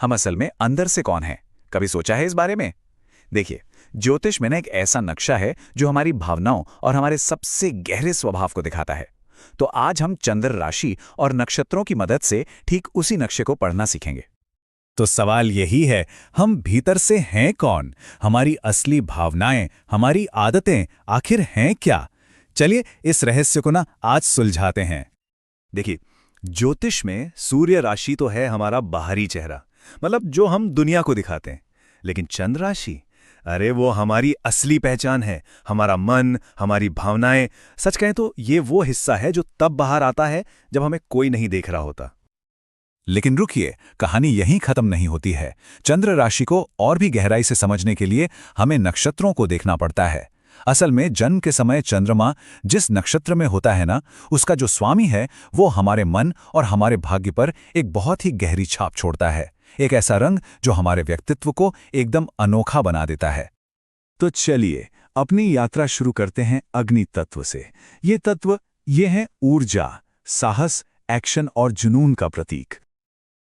हम असल में अंदर से कौन हैं? कभी सोचा है इस बारे में? देखिए, ज्योतिष में ना एक ऐसा नक्शा है जो हमारी भावनाओं और हमारे सबसे गहरे स्वभाव को दिखाता है। तो आज हम चंद्र राशि और नक्षत्रों की मदद से ठीक उसी नक्शे को पढ़ना सीखेंगे। तो सवाल यही है, हम भीतर से हैं कौन? हमारी असली भावनाएं, हमारी आदतें आखिर हैं क्या? चलिए इस रहस्य को ना आज सुलझाते हैं। देखिए, ज्योतिष में सूर्य राशि तो है हमारा बाहरी चेहरा, मतलब जो हम दुनिया को दिखाते हैं। लेकिन चंद्र राशि, अरे वो हमारी असली पहचान है, हमारा मन, हमारी भावनाएं। सच कहें तो ये वो हिस्सा है जो तब बाहर आता है जब हमें कोई नहीं देख रहा होता। लेकिन रुकिए, कहानी यहीं खत्म नहीं होती है। चंद्र राशि को और भी गहराई से समझने के लिए हमें नक्षत्रों को देखना पड़ता है। असल में जन्म के समय चंद्रमा जिस नक्षत्र में होता है ना, उसका जो स्वामी है वो हमारे मन और हमारे भाग्य पर एक बहुत ही गहरी छाप छोड़ता है। एक ऐसा रंग जो हमारे व्यक्तित्व को एकदम अनोखा बना देता है। तो चलिए अपनी यात्रा शुरू करते हैं अग्नि तत्व से। ये तत्व ये है ऊर्जा, साहस, एक्शन और जुनून का प्रतीक।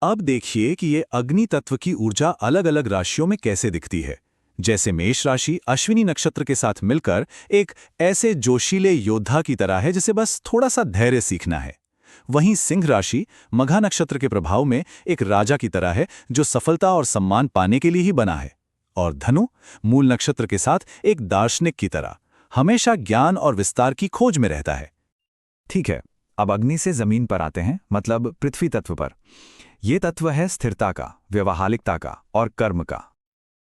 अब देखिए कि ये अग्नि तत्व की ऊर्जा अलग अलग राशियों में कैसे दिखती है। जैसे मेष राशि अश्विनी नक्षत्र के साथ मिलकर एक ऐसे जोशीले योद्धा की तरह है जिसे बस थोड़ा सा धैर्य सीखना है। वहीं सिंह राशि मघा नक्षत्र के प्रभाव में एक राजा की तरह है जो सफलता और सम्मान पाने के लिए ही बना है। और धनु मूल नक्षत्र के साथ एक दार्शनिक की तरह हमेशा ज्ञान और विस्तार की खोज में रहता है। ठीक है, अब अग्नि से जमीन पर आते हैं, मतलब पृथ्वी तत्व पर। ये तत्व है स्थिरता का, व्यवहारिकता का और कर्म का।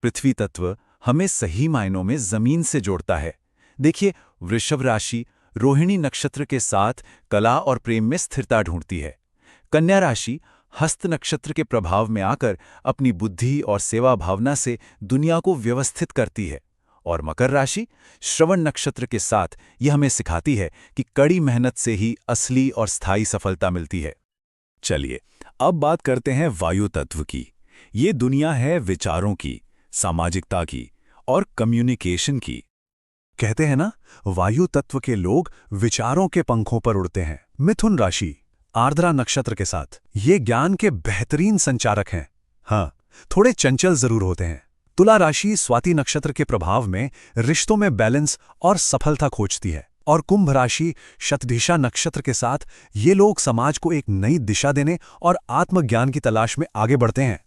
पृथ्वी तत्व हमें सही मायनों में जमीन से जोड़ता है। देखिए, वृषभ राशि रोहिणी नक्षत्र के साथ कला और प्रेम में स्थिरता ढूंढती है। कन्या राशि हस्त नक्षत्र के प्रभाव में आकर अपनी बुद्धि और सेवा भावना से दुनिया को व्यवस्थित करती है। और मकर राशि श्रवण नक्षत्र के साथ यह हमें सिखाती है कि कड़ी मेहनत से ही असली और स्थायी सफलता मिलती है। चलिए अब बात करते हैं वायु तत्व की। ये दुनिया है विचारों की, सामाजिकता की और कम्युनिकेशन की। कहते हैं ना, वायु तत्व के लोग विचारों के पंखों पर उड़ते हैं। मिथुन राशि आर्द्रा नक्षत्र के साथ ये ज्ञान के बेहतरीन संचारक हैं। हाँ, थोड़े चंचल जरूर होते हैं। तुला राशि स्वाति नक्षत्र के प्रभाव में रिश्तों में बैलेंस और सफलता खोजती है। और कुंभ राशि शतभिषा नक्षत्र के साथ ये लोग समाज को एक नई दिशा देने और आत्मज्ञान की तलाश में आगे बढ़ते हैं।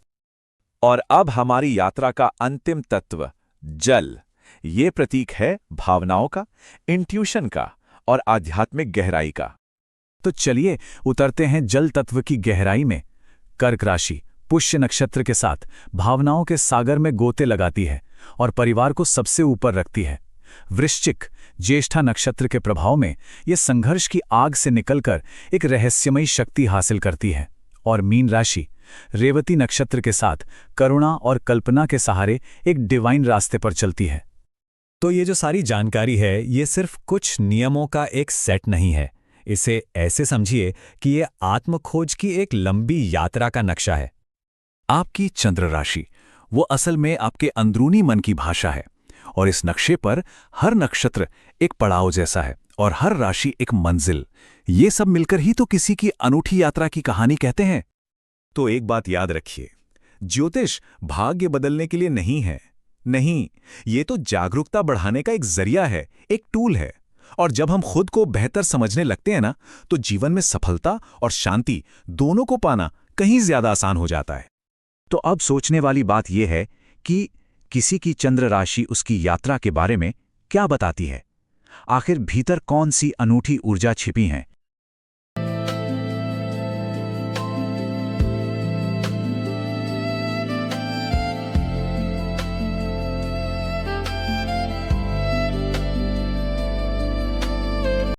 और अब हमारी यात्रा का अंतिम तत्व जल। ये प्रतीक है भावनाओं का, इंट्यूशन का और आध्यात्मिक गहराई का। तो चलिए उतरते हैं जल तत्व की गहराई में। कर्क राशि पुष्य नक्षत्र के साथ भावनाओं के सागर में गोते लगाती है और परिवार को सबसे ऊपर रखती है। वृश्चिक ज्येष्ठा नक्षत्र के प्रभाव में यह संघर्ष की आग से निकलकर एक रहस्यमयी शक्ति हासिल करती है। और मीन राशि रेवती नक्षत्र के साथ करुणा और कल्पना के सहारे एक डिवाइन रास्ते पर चलती है। तो ये जो सारी जानकारी है, ये सिर्फ कुछ नियमों का एक सेट नहीं है। इसे ऐसे समझिए कि ये आत्मखोज की एक लंबी यात्रा का नक्शा है। आपकी चंद्र राशि वो असल में आपके अंदरूनी मन की भाषा है। और इस नक्शे पर हर नक्षत्र एक पड़ाव जैसा है और हर राशि एक मंजिल। ये सब मिलकर ही तो किसी की अनूठी यात्रा की कहानी कहते हैं। तो एक बात याद रखिए, ज्योतिष भाग्य बदलने के लिए नहीं है। नहीं, ये तो जागरूकता बढ़ाने का एक जरिया है, एक टूल है। और जब हम खुद को बेहतर समझने लगते हैं ना, तो जीवन में सफलता और शांति दोनों को पाना कहीं ज्यादा आसान हो जाता है। तो अब सोचने वाली बात यह है कि किसी की चंद्र राशि उसकी यात्रा के बारे में क्या बताती है? आखिर भीतर कौन सी अनूठी ऊर्जा छिपी है